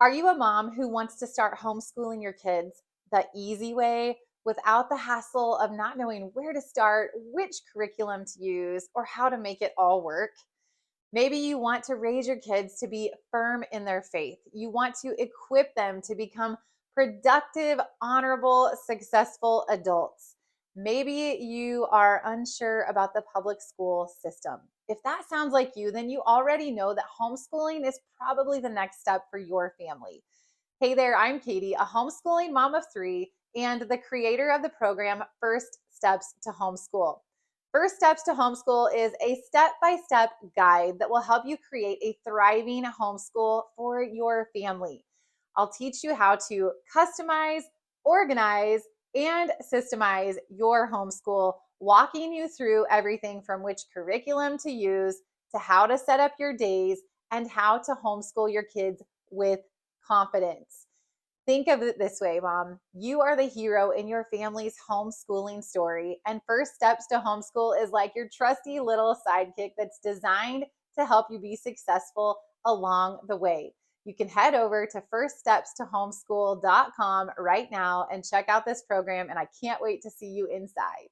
Are you a mom who wants to start homeschooling your kids the easy way without the hassle of not knowing where to start, which curriculum to use, or how to make it all work? Maybe you want to raise your kids to be firm in their faith. You want to equip them to become productive, honorable, successful adults. Maybe you are unsure about the public school system. If that sounds like you, then you already know that homeschooling is probably the next step for your family. Hey there, I'm Katie, a homeschooling mom of three and the creator of the program First Steps to Homeschool. First Steps to Homeschool is a step by step guide that will help you create a thriving homeschool for your family. I'll teach you how to customize, organize, and systemize your homeschool, walking you through everything from which curriculum to use to how to set up your days and how to homeschool your kids with confidence. Think of it this way, mom. You are the hero in your family's homeschooling story. And First Steps to Homeschool is like your trusty little sidekick that's designed to help you be successful along the way. You can head over to firststepstohomeschool.com right now and check out this program. And I can't wait to see you inside.